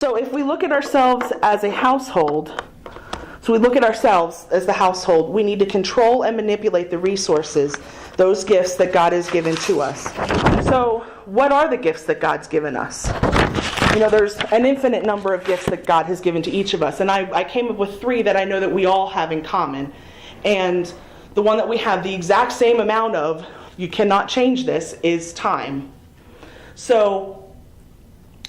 So if we look at ourselves as a household, so we look at ourselves as the household, we need to control and manipulate the resources, those gifts that God has given to us. So what are the gifts that God's given us? There's an infinite number of gifts that God has given to each of us. And I came up with 3 that I know that we all have in common. And the one that we have the exact same amount of, you cannot change this, is time. So,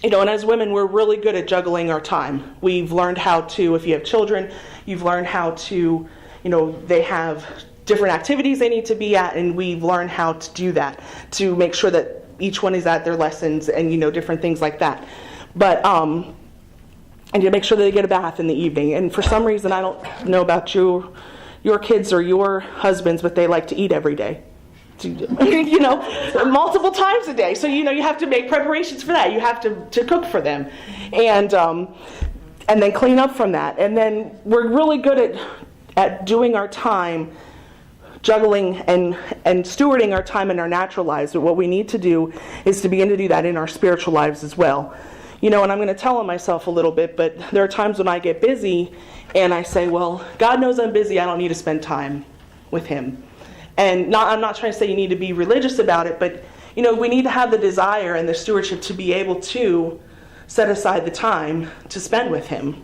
and as women, we're really good at juggling our time. We've learned how to, if you have children, you've learned how to, they have different activities they need to be at, and we've learned how to do that, to make sure that each one is at their lessons and, different things like that. But, and you make sure that they get a bath in the evening. And for some reason, I don't know about your kids or your husbands, but they like to eat every day. Multiple times a day. So, you have to make preparations for that. You have to cook for them. And then clean up from that. And then we're really good at doing our time, juggling and stewarding our time in our natural lives. But what we need to do is to begin to do that in our spiritual lives as well. And I'm going to tell on myself a little bit, but there are times when I get busy and I say, well, God knows I'm busy. I don't need to spend time with Him. And I'm not trying to say you need to be religious about it, but, we need to have the desire and the stewardship to be able to set aside the time to spend with Him.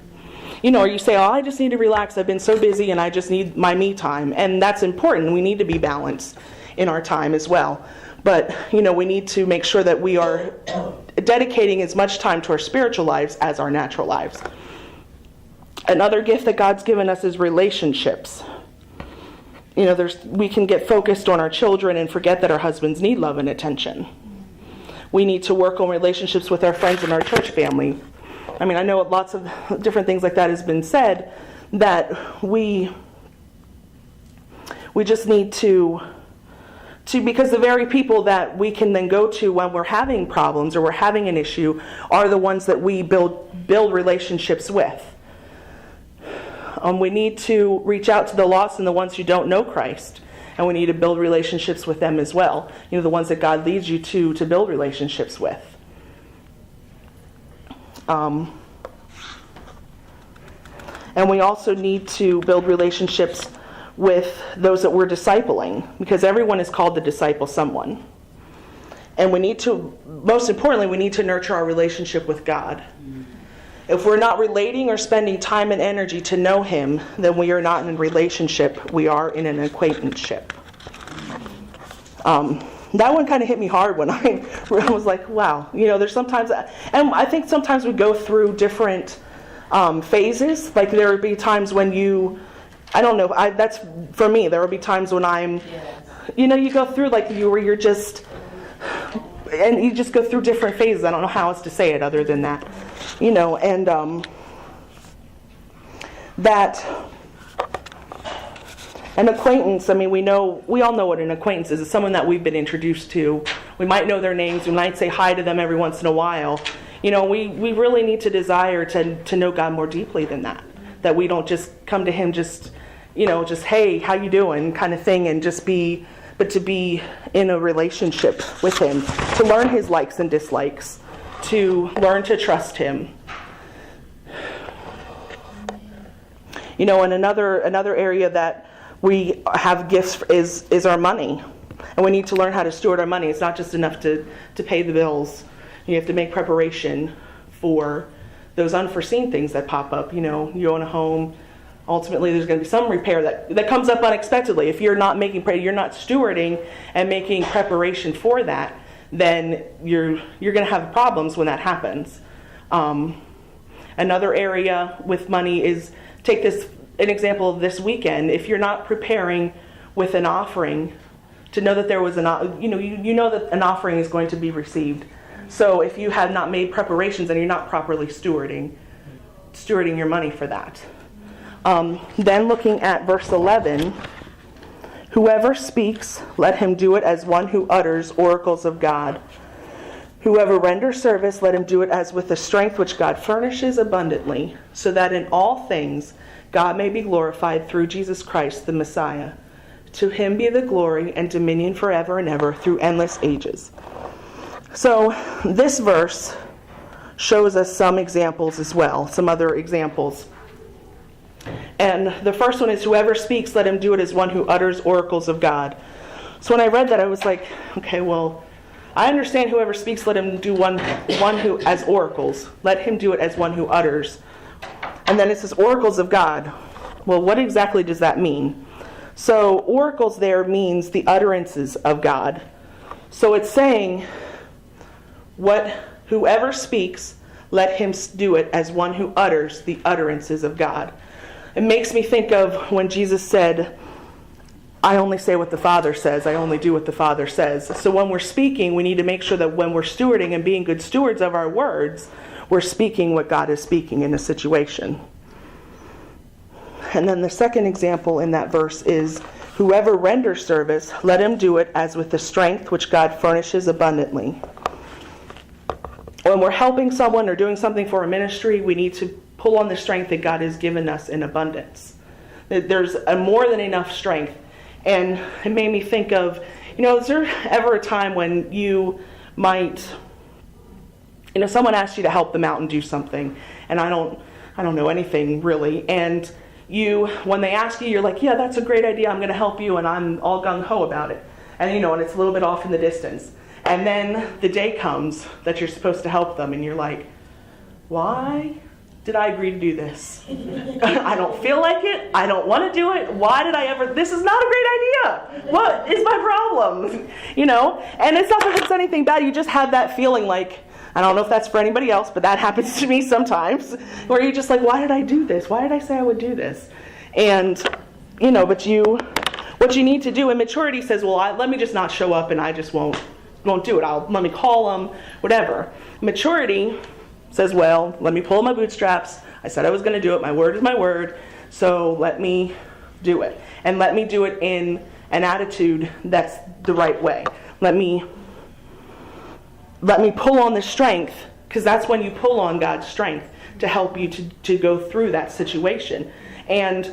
Or you say, I just need to relax. I've been so busy and I just need my me time. And that's important. We need to be balanced in our time as well. But, we need to make sure that we are dedicating as much time to our spiritual lives as our natural lives. Another gift that God's given us is relationships. We can get focused on our children and forget that our husbands need love and attention. We need to work on relationships with our friends and our church family. I know lots of different things like that has been said, that we just need to because the very people that we can then go to when we're having problems or we're having an issue are the ones that we build relationships with. We need to reach out to the lost and the ones who don't know Christ. And we need to build relationships with them as well. The ones that God leads you to build relationships with. And we also need to build relationships with those that we're discipling, because everyone is called to disciple someone. And most importantly, we need to nurture our relationship with God. If we're not relating or spending time and energy to know Him, then we are not in a relationship. We are in an acquaintanceship. That one kind of hit me hard when I was like, wow. There's sometimes, and I think sometimes we go through different phases. Like there would be times when that's for me. There will be times when I'm, you go through where you're just, and you just go through different phases. I don't know how else to say it other than that. And that an acquaintance, we all know what an acquaintance is. It's someone that we've been introduced to. We might know their names. We might say hi to them every once in a while. We really need to desire to know God more deeply than that. That we don't just come to Him just hey, how you doing kind of thing, and but to be in a relationship with Him, to learn His likes and dislikes, to learn to trust Him. And another area that we have gifts is our money. And we need to learn how to steward our money. It's not just enough to pay the bills. You have to make preparation for those unforeseen things that pop up. You own a home. Ultimately, there's going to be some repair that comes up unexpectedly. If you're not you're not stewarding and making preparation for that, then you're going to have problems when that happens. Another area with money is, take an example of this weekend. If you're not preparing with an offering, to know that there was that an offering is going to be received. So if you have not made preparations, then you're not properly stewarding your money for that. Then looking at verse 11, whoever speaks, let him do it as one who utters oracles of God. Whoever renders service, let him do it as with the strength which God furnishes abundantly, so that in all things God may be glorified through Jesus Christ the Messiah. To Him be the glory and dominion forever and ever through endless ages. So this verse shows us some examples as well, some other examples. And the first one is, whoever speaks, let him do it as one who utters oracles of God. So when I read that, I was like, okay, well, I understand whoever speaks, let him do one who as oracles. Let him do it as one who utters. And then it says oracles of God. Well, what exactly does that mean? So oracles there means the utterances of God. So it's saying, whoever speaks, let him do it as one who utters the utterances of God. It makes me think of when Jesus said, I only say what the Father says. I only do what the Father says. So when we're speaking, we need to make sure that when we're stewarding and being good stewards of our words, we're speaking what God is speaking in a situation. And then the second example in that verse is, whoever renders service, let him do it as with the strength which God furnishes abundantly. When we're helping someone or doing something for a ministry, we need to pull on the strength that God has given us in abundance. There's a more than enough strength. And it made me think of, is there ever a time when you might, someone asks you to help them out and do something, and I don't know anything really, and when they ask you, you're like, yeah, that's a great idea, I'm going to help you, and I'm all gung-ho about it. And and it's a little bit off in the distance. And then the day comes that you're supposed to help them, and you're like, why did I agree to do this? I don't feel like it. I don't want to do it. Why did I ever? This is not a great idea. What is my problem? And it's not that it's anything bad. You just have that feeling like, I don't know if that's for anybody else, but that happens to me sometimes, where you're just like, why did I do this? Why did I say I would do this? And, but what you need to do, and maturity says, well, let me just not show up and I just won't do it. Let me call them, whatever. Maturity says, well, let me pull my bootstraps. I said I was going to do it. My word is my word. So let me do it. And let me do it in an attitude that's the right way. Let me pull on the strength, because that's when you pull on God's strength to help you to go through that situation. And,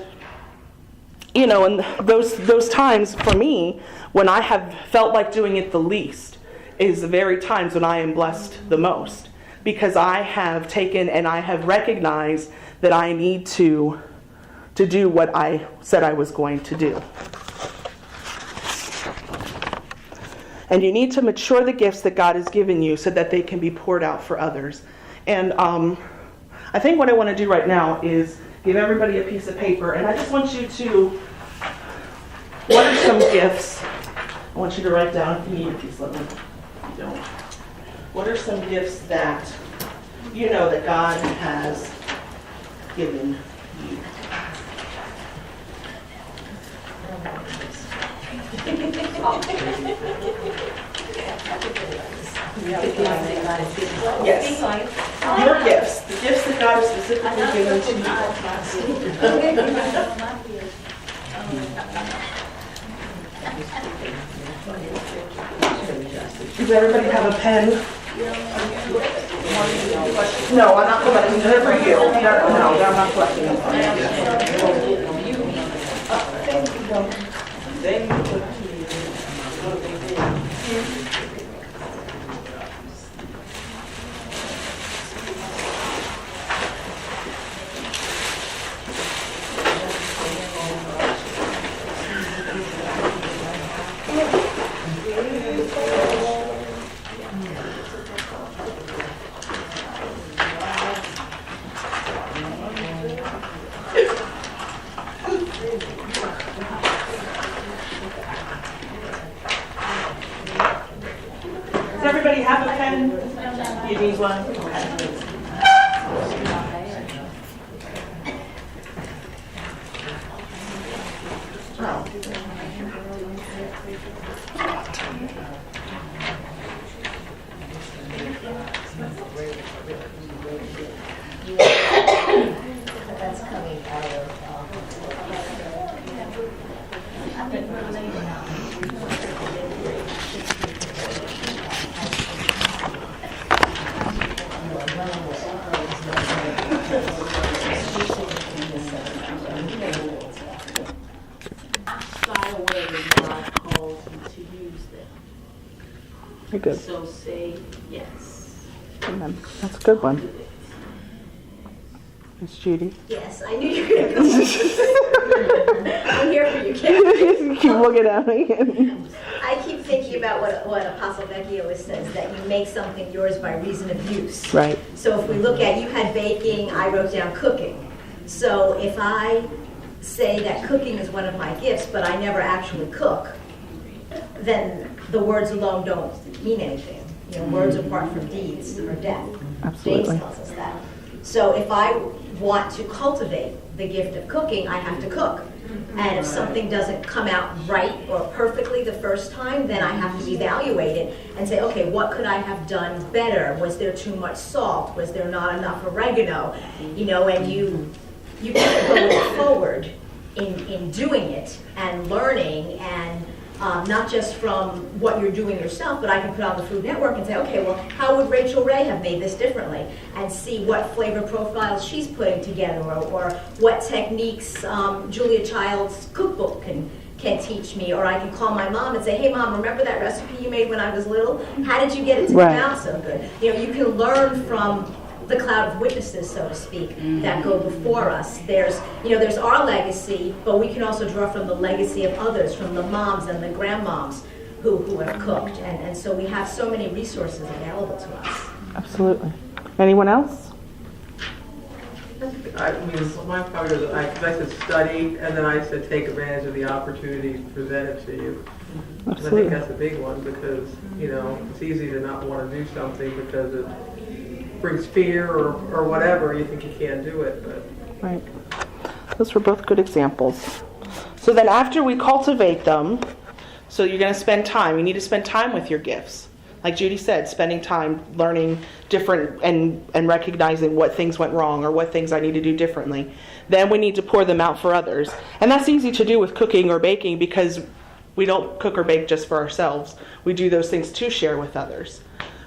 and those times for me, when I have felt like doing it the least, is the very times when I am blessed the most. Because I have taken and I have recognized that I need to do what I said I was going to do. And you need to mature the gifts that God has given you so that they can be poured out for others. And I think what I want to do right now is give everybody a piece of paper. And I just want you to, what are some gifts? I want you to write down, if you need a piece, let me, if you don't. What are some gifts that that God has given you? Yes. Your gifts. The gifts that God has specifically given to you. Does everybody have a pen? No, I'm not collecting. They're for you. No, I'm not collecting them. Does everybody have a pen? You need one? Okay. That's coming out of shy away when God calls you to use them. You're good. So say yes. Amen. That's a good one. Miss Judy. Yes, I knew you were going to go. I'm here for you, Karen. Keep looking at me. I keep thinking about what Apostle Becky always says, that you make something yours by reason of use. Right. So if we look at, you had baking, I wrote down cooking. So if I say that cooking is one of my gifts, but I never actually cook, then the words alone don't mean anything. You know, words apart from deeds are death. Absolutely. James tells us that. So if I want to cultivate the gift of cooking, I have to cook. And if something doesn't come out right or perfectly the first time, then I have to evaluate it and say, okay, what could I have done better? Was there too much salt? Was there not enough oregano? You know, and you can go forward in doing it and learning, and not just from what you're doing yourself, but I can put on the Food Network and say, okay, well, how would Rachel Ray have made this differently? And see what flavor profiles she's putting together, or what techniques Julia Child's cookbook can teach me. Or I can call my mom and say, hey, Mom, remember that recipe you made when I was little? How did you get it to come out so good? You know, you can learn from the cloud of witnesses, so to speak, that go before us. There's our legacy, but we can also draw from the legacy of others, from the moms and the grandmoms who have cooked. And so we have so many resources available to us. Absolutely. Anyone else? I mean, my part is, because I said study, and then I said take advantage of the opportunities presented to you. Absolutely. And I think that's a big one, because, you know, it's easy to not want to do something because it brings fear or whatever, you think you can't do it. But Right. Those were both good examples. So then after we cultivate them, so you're going to spend time. You need to spend time with your gifts. Like Judy said, spending time learning different and recognizing what things went wrong or what things I need to do differently. Then we need to pour them out for others. And that's easy to do with cooking or baking, because we don't cook or bake just for ourselves. We do those things to share with others.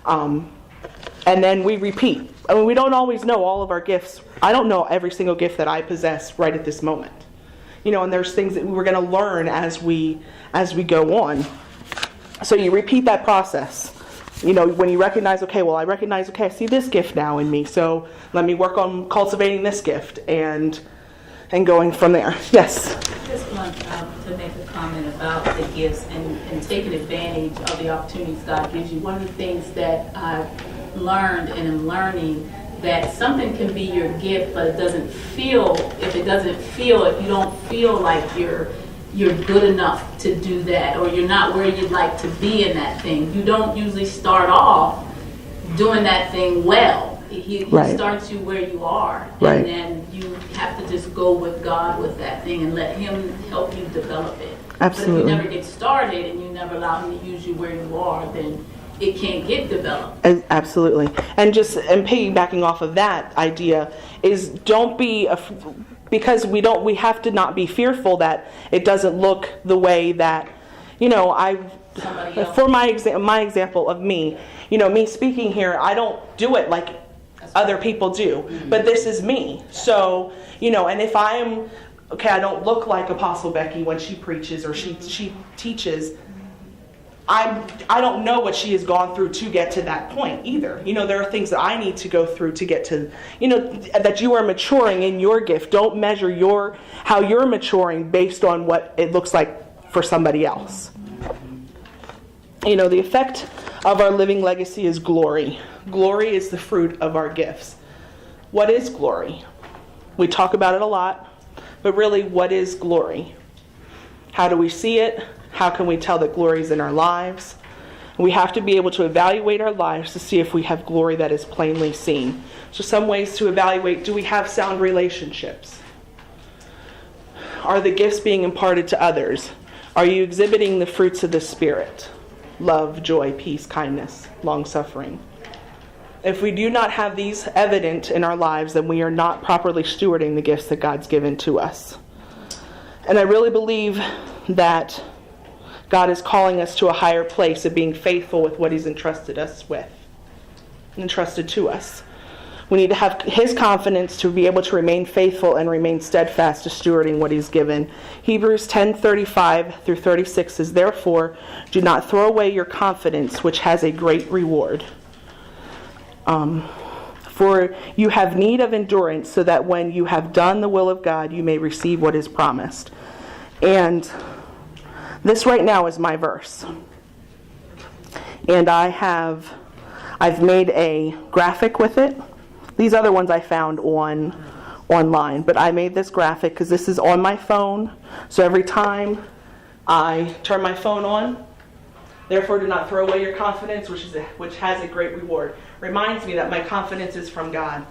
And then we repeat. I mean, we don't always know all of our gifts. I don't know every single gift that I possess right at this moment. You know, and there's things that we're going to learn as we go on. So you repeat that process. You know, when you recognize, okay, I see this gift now in me. So let me work on cultivating this gift and going from there. Yes? I just want to make a comment about the gifts and taking advantage of the opportunities God gives you. One of the things that I've learned and am learning, that something can be your gift, but if you don't feel like you're good enough to do that, or you're not where you'd like to be in that thing, you don't usually start off doing that thing well. He starts you where you are, and then you have to just go with God with that thing and let Him help you develop it. Absolutely. But if you never get started and you never allow Him to use you where you are, then it can't get developed. Absolutely. And piggybacking off of that idea is, don't be because we have to not be fearful that it doesn't look the way that, you know, for my example of me, you know, me speaking here, I don't do it like other people do, but this is me. So, you know, and if I don't look like Apostle Becky when she preaches or she teaches, I don't know what she has gone through to get to that point either. You know, there are things that I need to go through to get to, you know, that you are maturing in your gift. Don't measure how you're maturing based on what it looks like for somebody else. You know, the effect of our living legacy is glory. Glory is the fruit of our gifts. What is glory? We talk about it a lot, but really, what is glory? How do we see it? How can we tell that glory is in our lives? We have to be able to evaluate our lives to see if we have glory that is plainly seen. So some ways to evaluate: do we have sound relationships? Are the gifts being imparted to others? Are you exhibiting the fruits of the Spirit? Love, joy, peace, kindness, long-suffering. If we do not have these evident in our lives, then we are not properly stewarding the gifts that God's given to us. And I really believe that God is calling us to a higher place of being faithful with what He's entrusted us with, entrusted to us. We need to have His confidence to be able to remain faithful and remain steadfast to stewarding what He's given. Hebrews 10:35 through 36 says, "Therefore, do not throw away your confidence, which has a great reward." For you have need of endurance, so that when you have done the will of God, you may receive what is promised. And this right now is my verse. And I've made a graphic with it. These other ones I found online, but I made this graphic because this is on my phone. So every time I turn my phone on, therefore do not throw away your confidence, which has a great reward. Reminds me that my confidence is from God.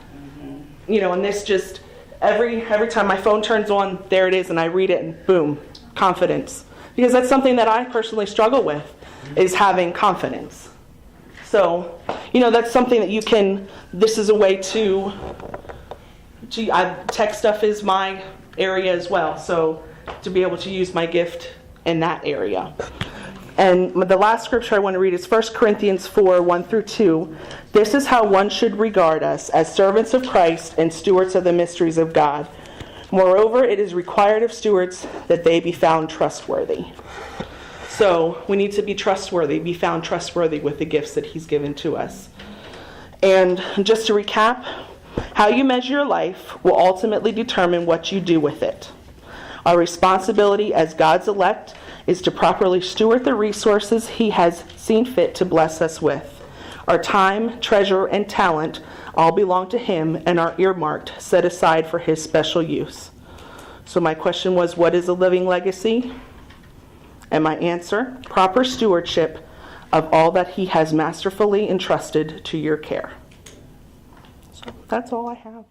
You know, and this just, every time my phone turns on, there it is, and I read it, and boom, confidence. Because that's something that I personally struggle with, is having confidence. So, you know, that's something that you can, this is a way to tech stuff is my area as well, so to be able to use my gift in that area. And the last scripture I want to read is 1 Corinthians 4, 1 through 2. This is how one should regard us, as servants of Christ and stewards of the mysteries of God. Moreover, it is required of stewards that they be found trustworthy. So we need to be trustworthy, be found trustworthy with the gifts that He's given to us. And just to recap, how you measure your life will ultimately determine what you do with it. Our responsibility as God's elect is to properly steward the resources He has seen fit to bless us with. Our time, treasure, and talent all belong to Him and are earmarked, set aside for His special use. So my question was, what is a living legacy? And my answer, proper stewardship of all that He has masterfully entrusted to your care. So that's all I have.